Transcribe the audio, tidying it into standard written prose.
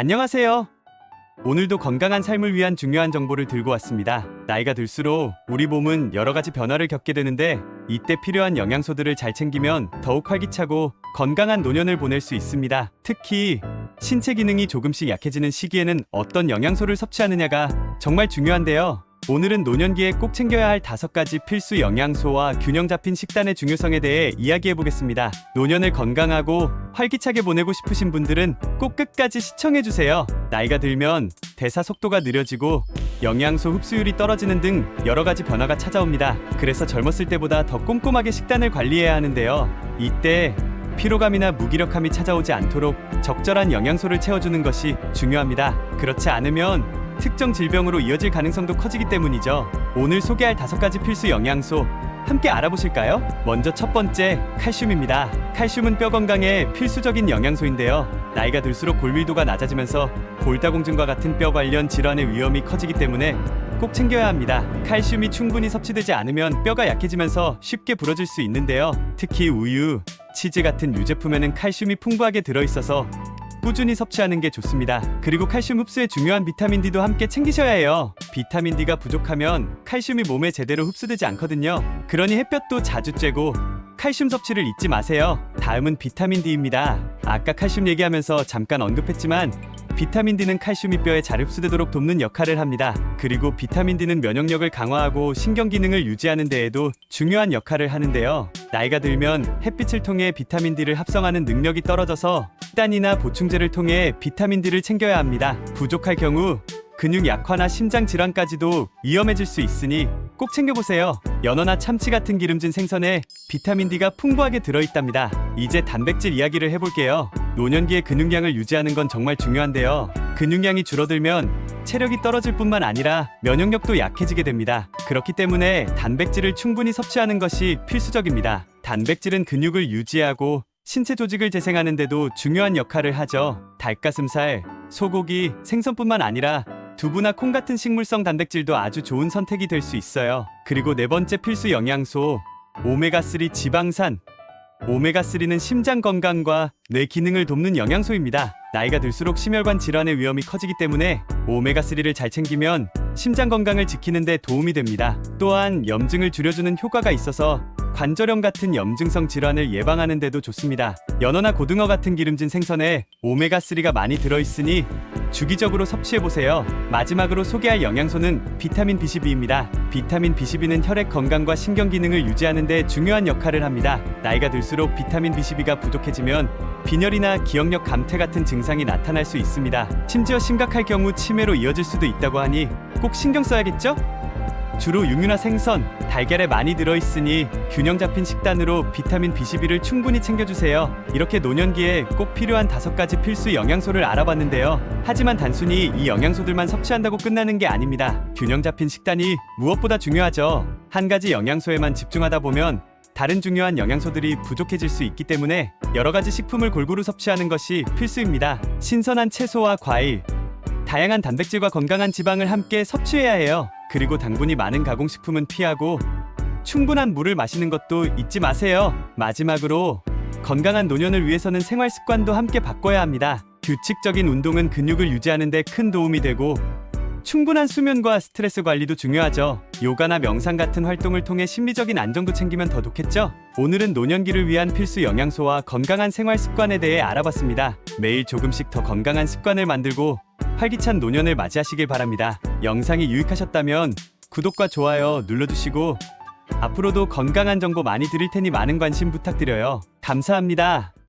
안녕하세요. 오늘도 건강한 삶을 위한 중요한 정보를 들고 왔습니다. 나이가 들수록 우리 몸은 여러 가지 변화를 겪게 되는데 이때 필요한 영양소들을 잘 챙기면 더욱 활기차고 건강한 노년을 보낼 수 있습니다. 특히 신체 기능이 조금씩 약해지는 시기에는 어떤 영양소를 섭취하느냐가 정말 중요한데요. 오늘은 노년기에 꼭 챙겨야 할 5가지 필수 영양소와 균형 잡힌 식단의 중요성에 대해 이야기해 보겠습니다. 노년을 건강하고 활기차게 보내고 싶으신 분들은 꼭 끝까지 시청해 주세요. 나이가 들면 대사 속도가 느려지고 영양소 흡수율이 떨어지는 등 여러 가지 변화가 찾아옵니다. 그래서 젊었을 때보다 더 꼼꼼하게 식단을 관리해야 하는데요. 이때 피로감이나 무기력함이 찾아오지 않도록 적절한 영양소를 채워주는 것이 중요합니다. 그렇지 않으면 특정 질병으로 이어질 가능성도 커지기 때문이죠. 오늘 소개할 5가지 필수 영양소 함께 알아보실까요? 먼저 첫 번째, 칼슘입니다. 칼슘은 뼈 건강에 필수적인 영양소인데요. 나이가 들수록 골밀도가 낮아지면서 골다공증과 같은 뼈 관련 질환의 위험이 커지기 때문에 꼭 챙겨야 합니다. 칼슘이 충분히 섭취되지 않으면 뼈가 약해지면서 쉽게 부러질 수 있는데요. 특히 우유, 치즈 같은 유제품에는 칼슘이 풍부하게 들어있어서 꾸준히 섭취하는 게 좋습니다. 그리고 칼슘 흡수에 중요한 비타민 D도 함께 챙기셔야 해요. 비타민 D가 부족하면 칼슘이 몸에 제대로 흡수되지 않거든요. 그러니 햇볕도 자주 쬐고 칼슘 섭취를 잊지 마세요. 다음은 비타민 D입니다. 아까 칼슘 얘기하면서 잠깐 언급했지만 비타민 D는 칼슘이 뼈에 잘 흡수되도록 돕는 역할을 합니다. 그리고 비타민 D는 면역력을 강화하고 신경 기능을 유지하는 데에도 중요한 역할을 하는데요. 나이가 들면 햇빛을 통해 비타민 D를 합성하는 능력이 떨어져서 식단이나 보충제를 통해 비타민 D를 챙겨야 합니다. 부족할 경우 근육 약화나 심장 질환까지도 위험해질 수 있으니 꼭 챙겨보세요. 연어나 참치 같은 기름진 생선에 비타민 D가 풍부하게 들어있답니다. 이제 단백질 이야기를 해볼게요. 노년기에 근육량을 유지하는 건 정말 중요한데요. 근육량이 줄어들면 체력이 떨어질 뿐만 아니라 면역력도 약해지게 됩니다. 그렇기 때문에 단백질을 충분히 섭취하는 것이 필수적입니다. 단백질은 근육을 유지하고 신체 조직을 재생하는 데도 중요한 역할을 하죠. 닭가슴살, 소고기, 생선뿐만 아니라 두부나 콩 같은 식물성 단백질도 아주 좋은 선택이 될 수 있어요. 그리고 4번째 필수 영양소, 오메가3 지방산. 오메가3는 심장 건강과 뇌 기능을 돕는 영양소입니다. 나이가 들수록 심혈관 질환의 위험이 커지기 때문에 오메가3를 잘 챙기면 심장 건강을 지키는 데 도움이 됩니다. 또한 염증을 줄여주는 효과가 있어서 관절염 같은 염증성 질환을 예방하는 데도 좋습니다. 연어나 고등어 같은 기름진 생선에 오메가3가 많이 들어있으니 주기적으로 섭취해보세요. 마지막으로 소개할 영양소는 비타민 B12입니다. 비타민 B12는 혈액 건강과 신경 기능을 유지하는 데 중요한 역할을 합니다. 나이가 들수록 비타민 B12가 부족해지면 빈혈이나 기억력 감퇴 같은 증상이 나타날 수 있습니다. 심지어 심각할 경우 치매로 이어질 수도 있다고 하니 꼭 신경 써야겠죠? 주로 육류나 생선, 달걀에 많이 들어있으니 균형 잡힌 식단으로 비타민 B12를 충분히 챙겨주세요. 이렇게 노년기에 꼭 필요한 5가지 필수 영양소를 알아봤는데요. 하지만 단순히 이 영양소들만 섭취한다고 끝나는 게 아닙니다. 균형 잡힌 식단이 무엇보다 중요하죠. 한 가지 영양소에만 집중하다 보면 다른 중요한 영양소들이 부족해질 수 있기 때문에 여러 가지 식품을 골고루 섭취하는 것이 필수입니다. 신선한 채소와 과일, 다양한 단백질과 건강한 지방을 함께 섭취해야 해요. 그리고 당분이 많은 가공식품은 피하고 충분한 물을 마시는 것도 잊지 마세요. 마지막으로 건강한 노년을 위해서는 생활 습관도 함께 바꿔야 합니다. 규칙적인 운동은 근육을 유지하는 데 큰 도움이 되고 충분한 수면과 스트레스 관리도 중요하죠. 요가나 명상 같은 활동을 통해 심리적인 안정도 챙기면 더 좋겠죠? 오늘은 노년기를 위한 필수 영양소와 건강한 생활 습관에 대해 알아봤습니다. 매일 조금씩 더 건강한 습관을 만들고 활기찬 노년을 맞이하시길 바랍니다. 영상이 유익하셨다면 구독과 좋아요 눌러주시고 앞으로도 건강한 정보 많이 드릴 테니 많은 관심 부탁드려요. 감사합니다.